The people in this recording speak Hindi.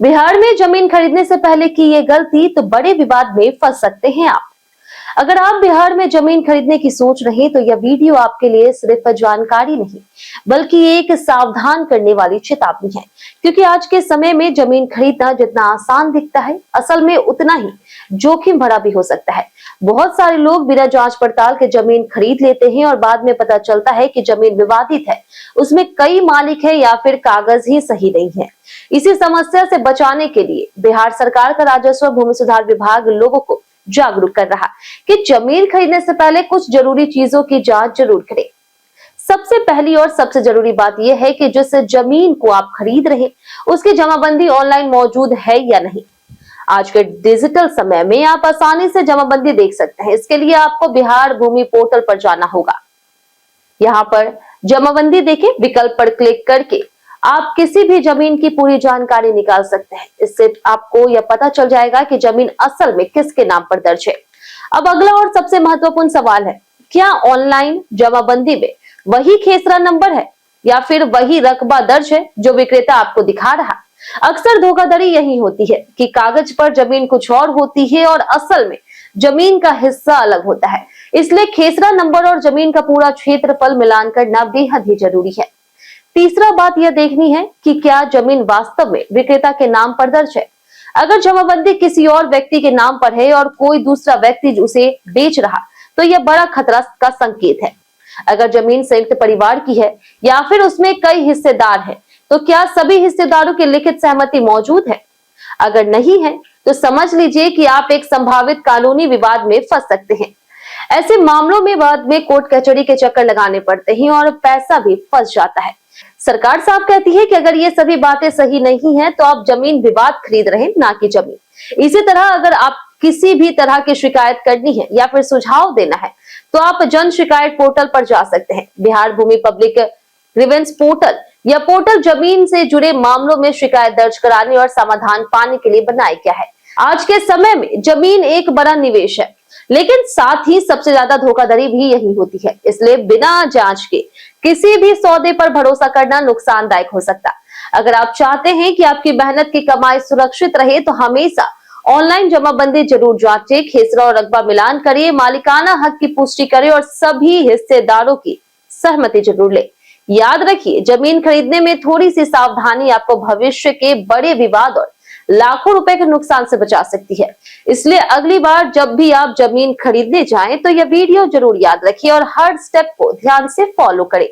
बिहार में जमीन खरीदने से पहले की ये गलती तो बड़े विवाद में फंस सकते हैं आप। अगर आप बिहार में जमीन खरीदने की सोच रहे हैं तो यह वीडियो आपके लिए सिर्फ जानकारी नहीं बल्कि एक सावधान करने वाली चेतावनी है। क्योंकि आज के समय में जमीन खरीदना जितना आसान दिखता है असल में उतना ही जोखिम भरा भी हो सकता है। बहुत सारे लोग बिना जांच पड़ताल के जमीन खरीद लेते हैं और बाद में पता चलता है कि जमीन विवादित है, उसमें कई मालिक है या फिर कागज ही सही नहीं है। इसी समस्या से बचाने के लिए बिहार सरकार का राजस्व भूमि सुधार विभाग लोगों को जागरूक कर रहा कि जमीन खरीदने से पहले कुछ जरूरी चीजों की जांच जरूर करें। सबसे पहली और सबसे जरूरी बात यह है कि जिस जमीन को आप खरीद रहे उसकी जमाबंदी ऑनलाइन मौजूद है या नहीं। आज के डिजिटल समय में आप आसानी से जमाबंदी देख सकते हैं। इसके लिए आपको बिहार भूमि पोर्टल पर जाना होगा। यहाँ पर जमाबंदी देखें विकल्प पर क्लिक करके आप किसी भी जमीन की पूरी जानकारी निकाल सकते हैं। इससे आपको यह पता चल जाएगा कि जमीन असल में किसके नाम पर दर्ज है। अब अगला और सबसे महत्वपूर्ण सवाल है, क्या ऑनलाइन जमाबंदी में वही खेसरा नंबर है या फिर वही रकबा दर्ज है जो विक्रेता आपको दिखा रहा। अक्सर धोखाधड़ी यही होती है कि कागज पर जमीन कुछ और होती है और असल में जमीन का हिस्सा अलग होता है। इसलिए खेसरा नंबर और जमीन का पूरा क्षेत्रफल मिलान करना बेहद ही जरूरी है। तीसरा बात यह देखनी है कि क्या जमीन वास्तव में विक्रेता के नाम पर दर्ज है। अगर जमाबंदी किसी और व्यक्ति के नाम पर है और कोई दूसरा व्यक्ति उसे बेच रहा तो यह बड़ा खतरा का संकेत है। अगर जमीन संयुक्त परिवार की है या फिर उसमें कई हिस्सेदार हैं, तो क्या सभी हिस्सेदारों की लिखित सहमति मौजूद है। अगर नहीं है तो समझ लीजिए कि आप एक संभावित कानूनी विवाद में फंस सकते हैं। ऐसे मामलों में बाद में कोर्ट कचहरी के चक्कर लगाने पड़ते हैं और पैसा भी फंस जाता है। सरकार साफ कहती है कि अगर ये सभी बातें सही नहीं है तो आप जमीन विवाद खरीद रहे हैं, ना कि जमीन। इसी तरह अगर आप किसी भी तरह की शिकायत करनी है या फिर सुझाव देना है तो आप जन शिकायत पोर्टल पर जा सकते हैं। बिहार भूमि पब्लिक ग्रीवेंस पोर्टल यह पोर्टल जमीन से जुड़े मामलों में शिकायत दर्ज कराने और समाधान पाने के लिए बनाया गया है। आज के समय में जमीन एक बड़ा निवेश है, लेकिन साथ ही सबसे ज्यादा धोखाधड़ी भी यही होती है। इसलिए बिना जांच के किसी भी सौदे पर भरोसा करना नुकसानदायक हो सकता है। अगर आप चाहते हैं कि आपकी मेहनत की कमाई सुरक्षित रहे तो हमेशा ऑनलाइन जमाबंदी जरूर जांचें, खेसरा और रकबा मिलान करिए, मालिकाना हक की पुष्टि करें और सभी हिस्सेदारों की सहमति जरूर ले। याद रखिए, जमीन खरीदने में थोड़ी सी सावधानी आपको भविष्य के बड़े विवाद और लाखों रुपए के नुकसान से बचा सकती है। इसलिए अगली बार जब भी आप जमीन खरीदने जाएं तो यह वीडियो जरूर याद रखिए और हर स्टेप को ध्यान से फॉलो करें।